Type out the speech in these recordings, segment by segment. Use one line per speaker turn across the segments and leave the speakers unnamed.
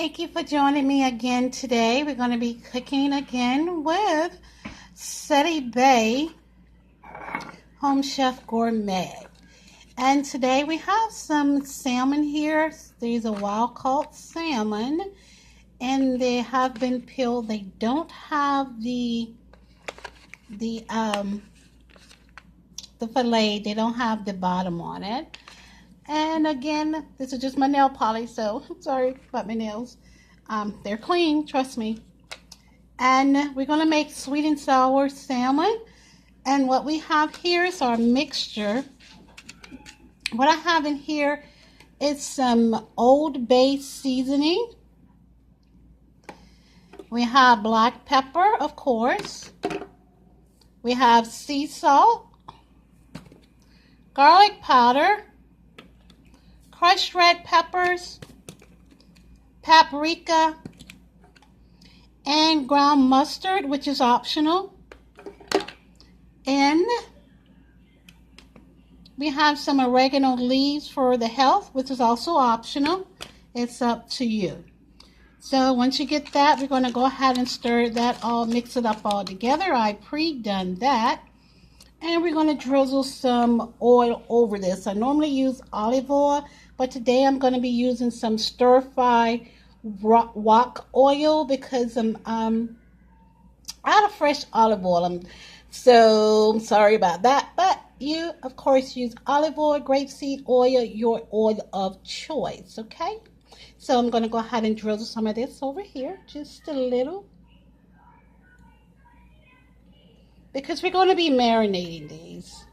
Thank you for joining me again today. We're going to be cooking again with Saute Bay Home Chef Gourmet. And today we have some salmon here. These are wild caught salmon and they have been peeled. They don't have the fillet. They don't have the bottom on it. And again, this is just my nail polish, so I'm sorry about my nails. They're clean, trust me. And we're gonna make sweet and sour salmon. And what we have here is our mixture. What I have in here is some Old Bay seasoning. We have black pepper, of course. We have sea salt, garlic powder, crushed red peppers, paprika, and ground mustard, which is optional. And we have some oregano leaves for the health, which is also optional. It's up to you. So once you get that, we're going to go ahead and stir that all, mix it up all together. I pre-done that. And we're going to drizzle some oil over this. I normally use olive oil, but today I'm going to be using some stir-fry wok oil because I'm out of fresh olive oil. So I'm sorry about that. But you, of course, use olive oil, grapeseed oil, your oil of choice, okay? So I'm going to go ahead and drizzle some of this over here, just a little. Because we're going to be marinating these.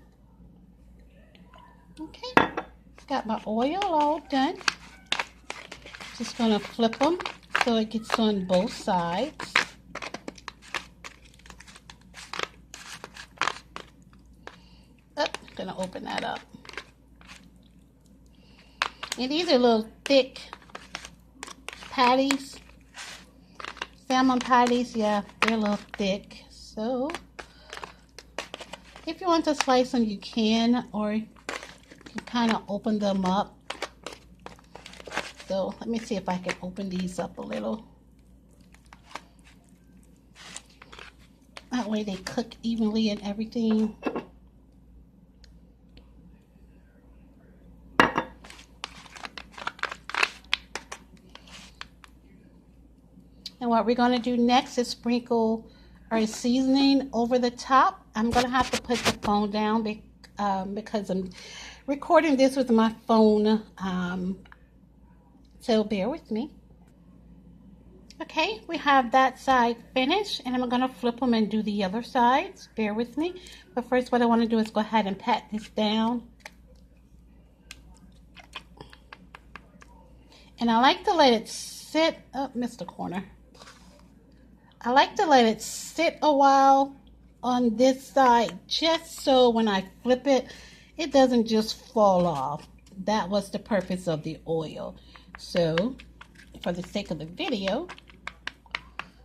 Okay, got my oil all done. Just going to flip them so it gets on both sides. Going to open that up. And these are little thick patties. Salmon patties, yeah, they're a little thick. So if you want to slice them, you can, or you can kind of open them up. So let me see if I can open these up a little. That way they cook evenly and everything. And what we're going to do next is sprinkle our seasoning over the top. I'm going to have to put the phone down because I'm recording this with my phone. So bear with me. Okay, we have that side finished, and I'm going to flip them and do the other sides. Bear with me. But first what I want to do is go ahead and pat this down. And I like to let it sit. Oh, missed a corner. I like to let it sit a while on this side just so when I flip it, it doesn't just fall off. That was the purpose of the oil. So for the sake of the video,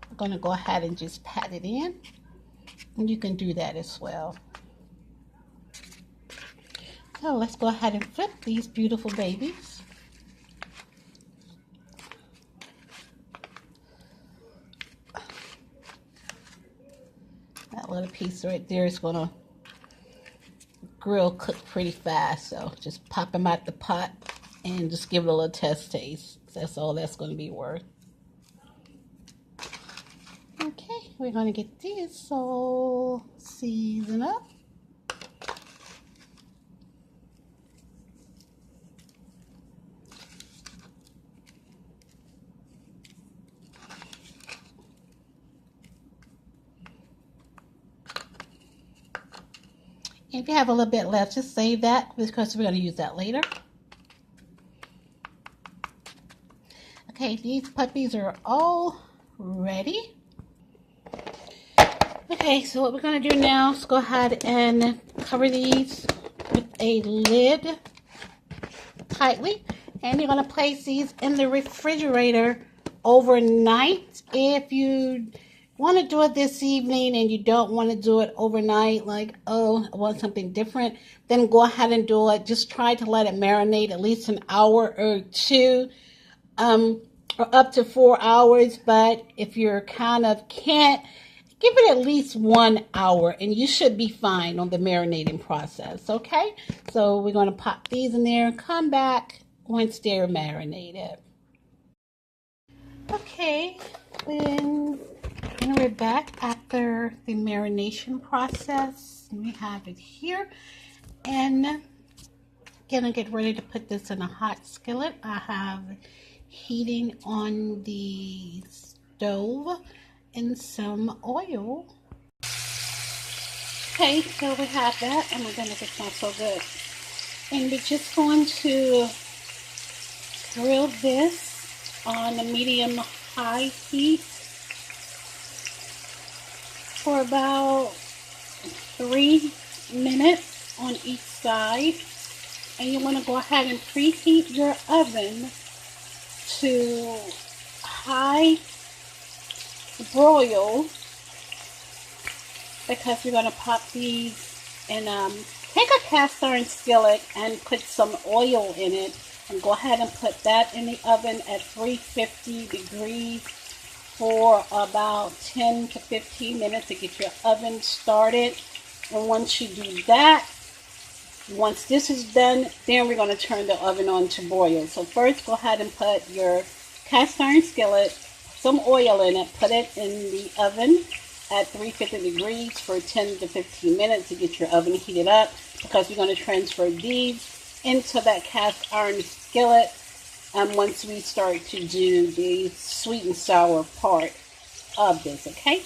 I'm going to go ahead and just pat it in. And you can do that as well. So let's go ahead and flip these beautiful babies. That little piece right there is going to grill cook pretty fast. So just pop them out the pot and just give it a little test taste. That's all that's going to be worth. Okay, we're going to get this all seasoned up. If you have a little bit left, just save that because we're going to use that later. Okay, these puppies are all ready. Okay, so what we're going to do now is go ahead and cover these with a lid tightly. And you're going to place these in the refrigerator overnight. If you want to do it this evening and you don't want to do it overnight, like, oh, I want something different, then go ahead and do it. Just try to let it marinate at least an hour or two. or up to 4 hours, but if you're kind of can't, give it at least 1 hour and you should be fine on the marinating process, okay? So we're going to pop these in there and come back once they're marinated. Okay, and we're back after the marination process. We have it here, and gonna get ready to put this in a hot skillet. I have heating on the stove and some oil. Okay, so we have that, and we're gonna get some so good. And we're just going to grill this on a medium-high heat for about 3 minutes on each side. And you want to go ahead and preheat your oven to high broil, because you're going to pop these in. Take a cast iron skillet and put some oil in it, and go ahead and put that in the oven at 350 degrees for about 10 to 15 minutes to get your oven started. And once you do that, once this is done, then we're going to turn the oven on to broil. So first, go ahead and put your cast iron skillet, some oil in it, put it in the oven at 350 degrees for 10 to 15 minutes to get your oven heated up, because we're going to transfer these into that cast iron skillet once we start to do the sweet and sour part of this, okay?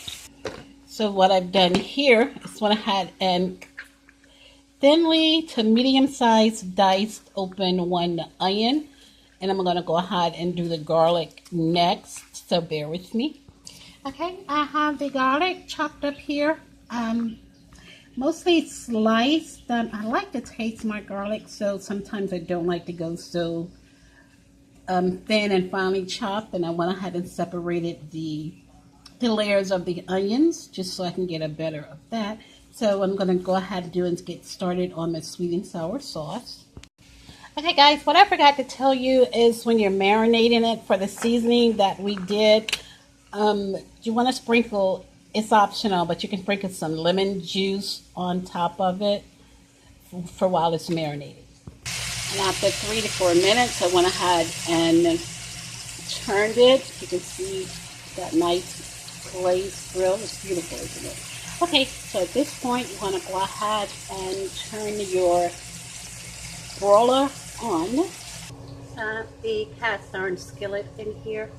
So what I've done here is went ahead and thinly to medium-sized diced open one onion, and I'm going to go ahead and do the garlic next, so bear with me. Okay, I have the garlic chopped up here, mostly sliced. I like to taste my garlic, so sometimes I don't like to go so thin and finely chopped, and I went ahead and separated the layers of the onions just so I can get a better of that. So I'm going to go ahead and get started on the sweet and sour sauce. Okay guys, what I forgot to tell you is when you're marinating it for the seasoning that we did, you want to sprinkle, it's optional, but you can sprinkle some lemon juice on top of it for while it's marinating. And after 3 to 4 minutes, I went ahead and turned it. You can see that nice glazed grill. It's beautiful, isn't it? Okay, so at this point, you want to go ahead and turn your broiler on. The cast iron skillet in here.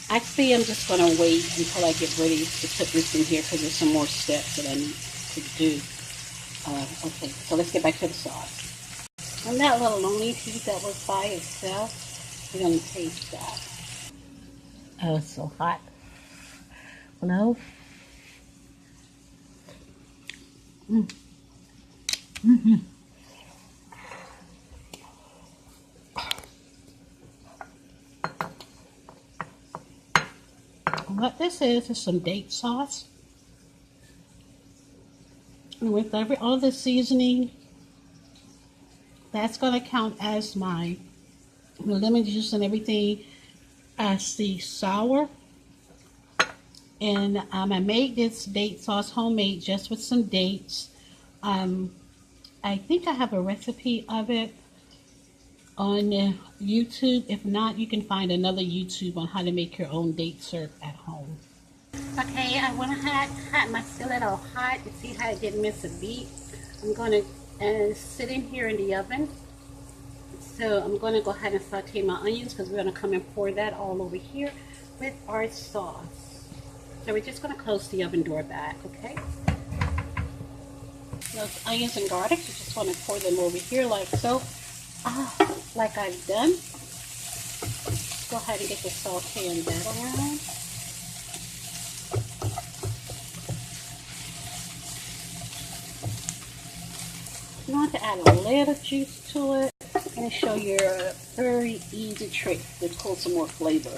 Actually, I'm just going to wait until I get ready to put this in here, because there's some more steps that I need to do. Okay, so let's get back to the sauce. And that little lonely piece that was by itself, we're going to taste that. Oh, it's so hot. Hello? Mm-hmm. What this is some date sauce. And with all the seasoning, that's going to count as my lemon juice and everything as the sour. And I made this date sauce homemade just with some dates. I think I have a recipe of it on YouTube. If not, you can find another YouTube on how to make your own date syrup at home. Okay, I went ahead, had my skillet all hot. You see how I didn't miss a beat. I'm going to sit in here in the oven. So I'm going to go ahead and saute my onions, because we're going to come and pour that all over here with our sauce. So we're just going to close the oven door back, okay? Those onions and garlic, you just want to pour them over here like so. Like I've done. Go ahead and get the sauteing that around. You want to add a little juice to it. I'm going to show you a very easy trick to pull some more flavor.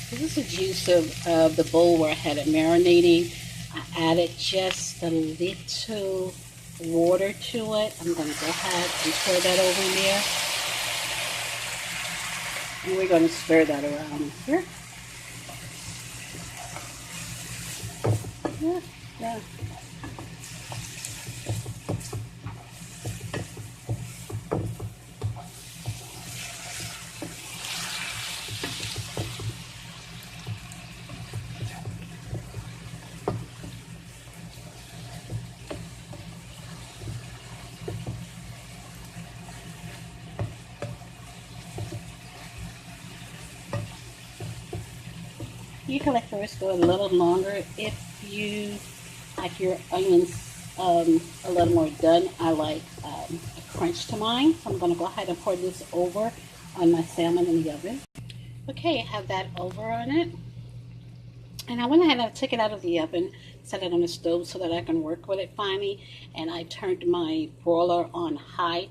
This is the juice of the bowl where I had it marinating. I added just a little water to it. I'm going to go ahead and pour that over in there. And we're going to stir that around here. Yeah, yeah. You can let yours go a little longer if you like your onions a little more done. I like a crunch to mine. So I'm going to go ahead and pour this over on my salmon in the oven. Okay, I have that over on it. And I went ahead and I took it out of the oven, set it on the stove so that I can work with it finally. And I turned my broiler on high.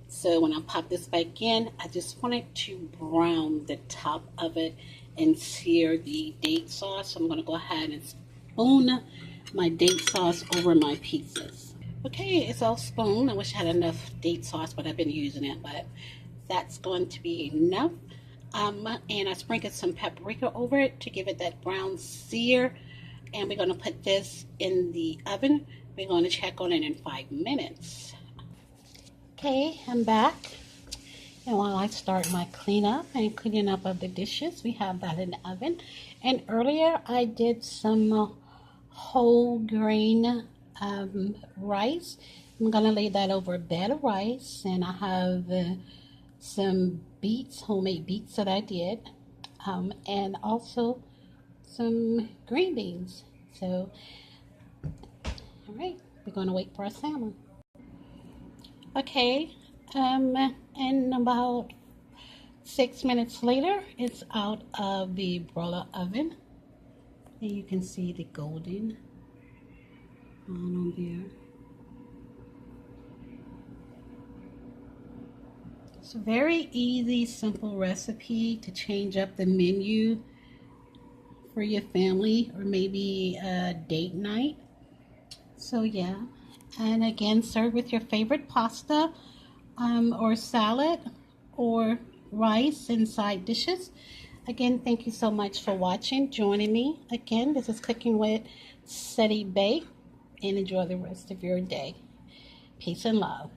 So when I pop this back in, I just wanted to brown the top of it and sear the date sauce. So I'm going to go ahead and spoon my date sauce over my pieces. Okay, it's all spooned. I wish I had enough date sauce, but I've been using it. But that's going to be enough. And I sprinkled some paprika over it to give it that brown sear. And we're going to put this in the oven. We're going to check on it in 5 minutes. Okay, I'm back. And while I start my cleanup and cleaning up of the dishes, we have that in the oven. And earlier I did some whole grain rice. I'm going to lay that over a bed of rice. And I have some beets, homemade beets that I did. And also some green beans. So, all right, we're going to wait for our salmon. Okay, and about 6 minutes later, it's out of the broiler oven. And you can see the golden on there. It's a very easy, simple recipe to change up the menu for your family or maybe a date night. So yeah, and again, serve with your favorite pasta or salad or rice and side dishes. Again, thank you so much for watching, joining me. Again, this is Cooking with City Bay, and enjoy the rest of your day. Peace and love.